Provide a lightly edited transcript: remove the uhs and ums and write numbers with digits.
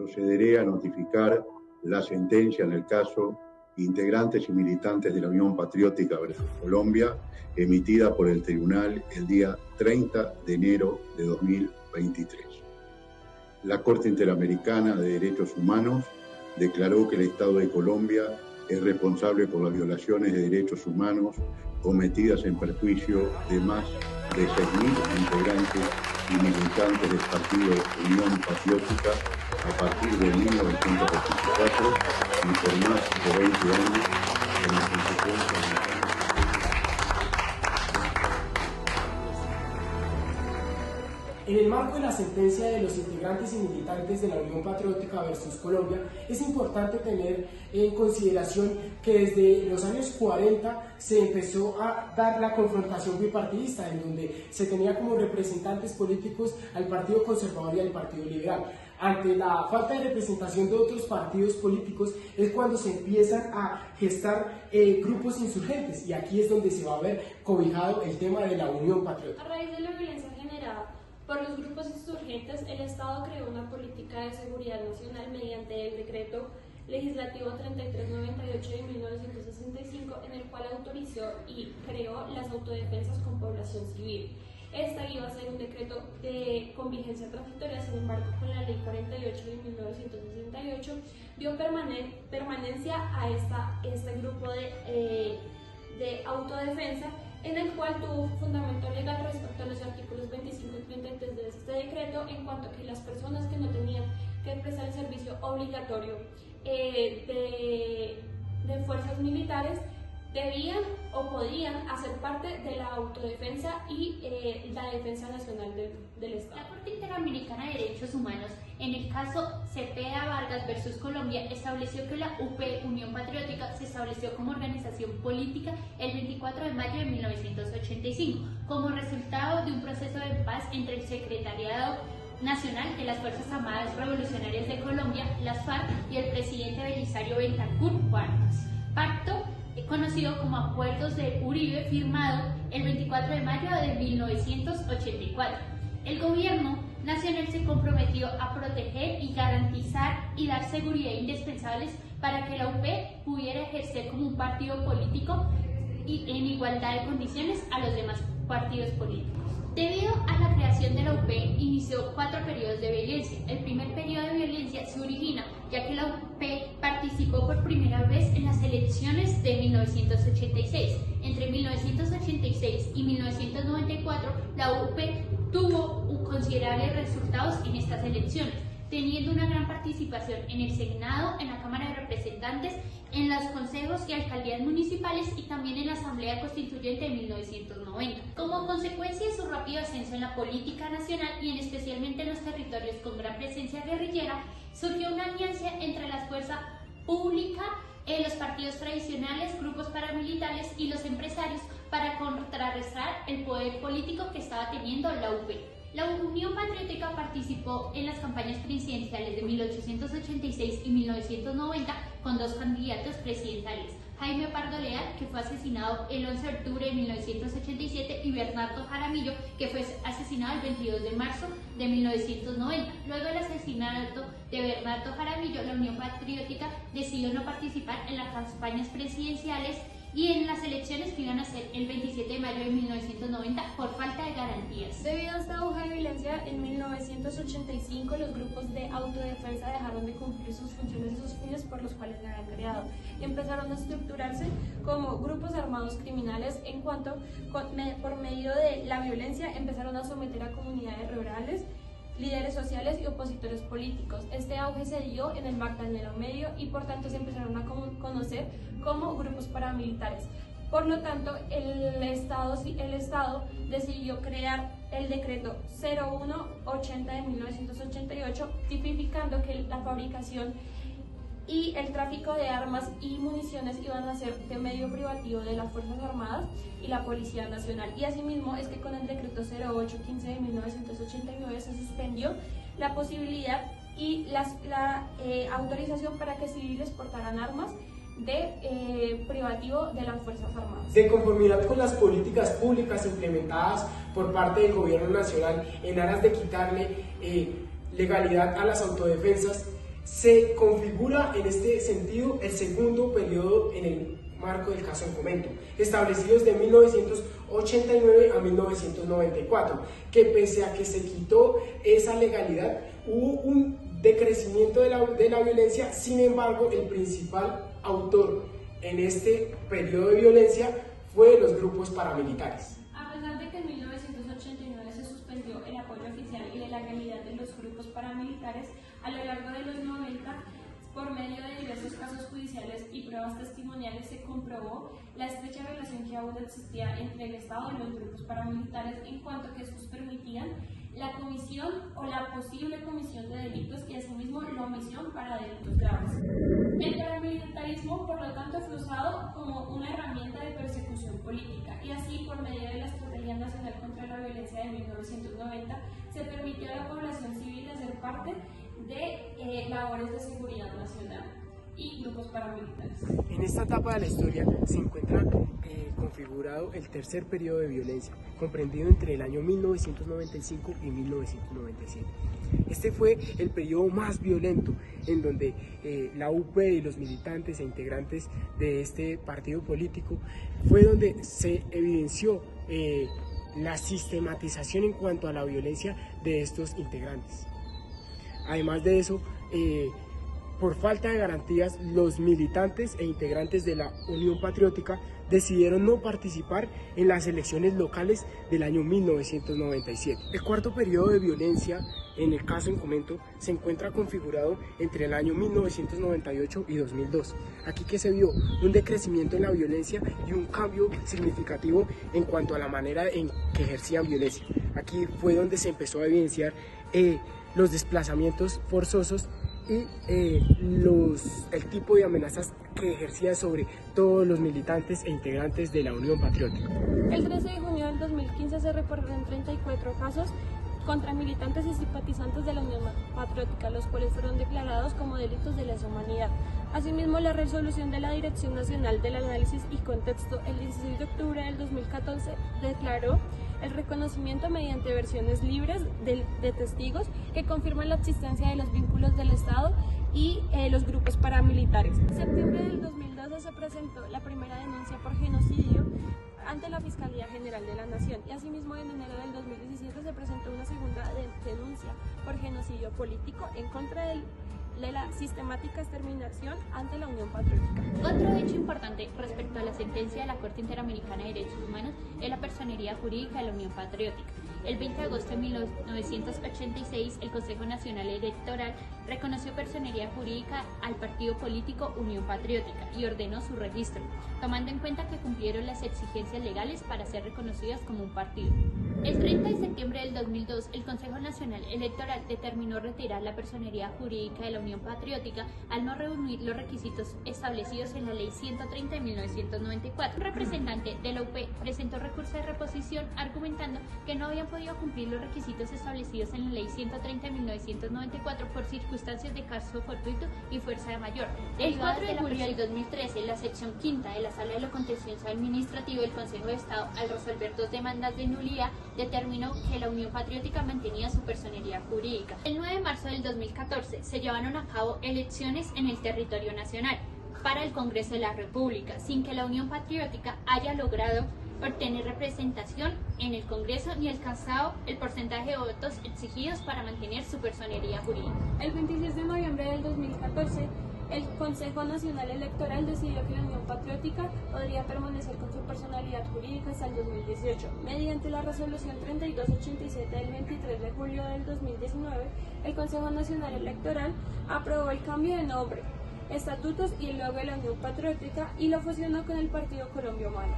Procederé a notificar la sentencia en el caso integrantes y militantes de la Unión Patriótica versus Colombia, emitida por el Tribunal el día 30 de enero de 2023. La Corte Interamericana de Derechos Humanos declaró que el Estado de Colombia es responsable por las violaciones de derechos humanos cometidas en perjuicio de más de 6.000 integrantes y militantes del Partido Unión Patriótica a partir de 1984 y por más de 20 años como consecuencia de En el marco de la sentencia de los integrantes y militantes de la Unión Patriótica versus Colombia, es importante tener en consideración que desde los años 40 se empezó a dar la confrontación bipartidista, en donde se tenía como representantes políticos al Partido Conservador y al Partido Liberal. Ante la falta de representación de otros partidos políticos es cuando se empiezan a gestar grupos insurgentes, y aquí es donde se va a ver cobijado el tema de la Unión Patriótica. A raíz de la violencia generada por los grupos insurgentes, el Estado creó una política de seguridad nacional mediante el Decreto Legislativo 3398 de 1965, en el cual autorizó y creó las autodefensas con población civil. Esta iba a ser un decreto con vigencia transitoria, sin embargo, con la Ley 48 de 1968 dio permanencia a este grupo de autodefensa, en el cual tuvo fundamento legal respecto a los artículos 25 y 33 de este decreto, en cuanto a que las personas que no tenían que prestar el servicio obligatorio de fuerzas militares debían o podían hacer parte de la autodefensa y la defensa nacional del Estado. La Corte Interamericana de Derechos Humanos, en el caso Cepeda Vargas versus Colombia, estableció que la UP, Unión Patriótica, se estableció como organización política el 24 de mayo de 1985, como resultado de un proceso de paz entre el Secretariado Nacional de las Fuerzas Armadas Revolucionarias de Colombia, las FARC, y el presidente Belisario Betancur Vargas. Pacto conocido como Acuerdos de Uribe, firmado el 24 de mayo de 1984. El gobierno nacional se comprometió a proteger y garantizar y dar seguridad indispensables para que la UP pudiera ejercer como un partido político y en igualdad de condiciones a los demás partidos políticos. Debido a la creación de la UP, inició 4 periodos de violencia. El primer periodo de violencia se origina ya que la UP participó por primera vez en las elecciones de 1986. Entre 1986 y 1994, la UP tuvo considerables resultados en estas elecciones, teniendo una gran participación en el Senado, en la Cámara de Representantes, en los consejos y alcaldías municipales y también en la Asamblea Constituyente de 1990. Como consecuencia de su rápido ascenso en la política nacional y especialmente en los territorios con gran presencia guerrillera, surgió una alianza entre la fuerza pública, los partidos tradicionales, grupos paramilitares y los empresarios para contrarrestar el poder político que estaba teniendo la UP. La Unión Patriótica participó en las campañas presidenciales de 1886 y 1990 con 2 candidatos presidenciales, Jaime Pardo Leal, que fue asesinado el 11 de octubre de 1987, y Bernardo Jaramillo, que fue asesinado el 22 de marzo de 1990. Luego del asesinato de Bernardo Jaramillo, la Unión Patriótica decidió no participar en las campañas presidenciales y en las elecciones que iban a ser el 27 de mayo de 1990 por falta de garantías. Debido a esta auge de violencia, en 1985 los grupos de autodefensa dejaron de cumplir sus funciones y sus fines por los cuales se habían creado y empezaron a estructurarse como grupos armados criminales, en cuanto por medio de la violencia empezaron a someter a comunidades rurales, líderes sociales y opositores políticos. Este auge se dio en el Magdalena Medio y por tanto se empezaron a conocer como grupos paramilitares. Por lo tanto, el Estado decidió crear el decreto 0180 de 1988, tipificando que la fabricación y el tráfico de armas y municiones iban a ser de medio privativo de las Fuerzas Armadas y la Policía Nacional. Y asimismo es que con el decreto 0815 de 1989 se suspendió la posibilidad y la autorización para que civiles portaran armas de privativo de las Fuerzas Armadas. De conformidad con las políticas públicas implementadas por parte del Gobierno Nacional en aras de quitarle legalidad a las autodefensas, Se configura en este sentido el segundo periodo en el marco del caso en comento, establecidos de 1989 a 1994, que pese a que se quitó esa legalidad, hubo un decrecimiento de la violencia. Sin embargo, el principal autor en este periodo de violencia fue los grupos paramilitares. A pesar de que en 1989 se suspendió el apoyo oficial y de la legalidad de los grupos paramilitares, a lo largo de los 90, por medio de diversos casos judiciales y pruebas testimoniales, se comprobó la estrecha relación que aún existía entre el Estado y los grupos paramilitares, en cuanto a que estos permitían la comisión o la posible comisión de delitos y asimismo la omisión para delitos graves. El paramilitarismo, por lo tanto, fue usado como una herramienta de persecución política, y así, por medio de la Estrategia Nacional contra la Violencia de 1990, se permitió a la población civil hacer parte de labores de seguridad nacional y grupos paramilitares. En esta etapa de la historia se encuentra configurado el tercer periodo de violencia, comprendido entre el año 1995 y 1997. Este fue el periodo más violento en donde la UP y los militantes e integrantes de este partido político fue donde se evidenció la sistematización en cuanto a la violencia de estos integrantes. Además de eso, por falta de garantías, los militantes e integrantes de la Unión Patriótica decidieron no participar en las elecciones locales del año 1997. El cuarto periodo de violencia en el caso en comento se encuentra configurado entre el año 1998 y 2002. Aquí que se vio un decrecimiento en la violencia y un cambio significativo en cuanto a la manera en que ejercían violencia. Aquí fue donde se empezó a evidenciar los desplazamientos forzosos y el tipo de amenazas que ejercían sobre todos los militantes e integrantes de la Unión Patriótica. El 13 de junio del 2015 se reportaron 34 casos contra militantes y simpatizantes de la Unión Patriótica, los cuales fueron declarados como delitos de lesa humanidad. Asimismo, la resolución de la Dirección Nacional del Análisis y Contexto el 16 de octubre del 2014 declaró el reconocimiento mediante versiones libres de testigos que confirman la existencia de los vínculos del Estado y los grupos paramilitares. En septiembre del 2012 se presentó la primera denuncia por genocidio ante la Fiscalía General de la Nación, y asimismo en enero del 2017 se presentó una segunda denuncia por genocidio político en contra de la sistemática exterminación ante la Unión Patriótica. Otro hecho importante respecto a la sentencia de la Corte Interamericana de Derechos Humanos es la personería jurídica de la Unión Patriótica. El 20 de agosto de 1986, el Consejo Nacional Electoral reconoció personería jurídica al partido político Unión Patriótica y ordenó su registro, tomando en cuenta que cumplieron las exigencias legales para ser reconocidas como un partido. El 30 de septiembre del 2002, el Consejo Nacional Electoral determinó retirar la personería jurídica de la Unión Patriótica al no reunir los requisitos establecidos en la Ley 130 de 1994. Un representante de la UP presentó recurso de reposición argumentando que no habían podido cumplir los requisitos establecidos en la Ley 130 de 1994 por circunstancias de caso fortuito y fuerza de mayor. El 4 de julio del 2013, la sección quinta de la Sala de lo Contencioso Administrativo del Consejo de Estado, al resolver 2 demandas de nulidad, determinó que la Unión Patriótica mantenía su personería jurídica. El 9 de marzo del 2014 se llevaron a cabo elecciones en el territorio nacional para el Congreso de la República, sin que la Unión Patriótica haya logrado obtener representación en el Congreso ni alcanzado el porcentaje de votos exigidos para mantener su personería jurídica. El 26 de noviembre del 2014, el Consejo Nacional Electoral decidió que la Unión Patriótica podría permanecer con su personalidad jurídica hasta el 2018. Mediante la resolución 3287 del 23 de julio del 2019, el Consejo Nacional Electoral aprobó el cambio de nombre, estatutos y el logo de la Unión Patriótica y lo fusionó con el Partido Colombia Humana.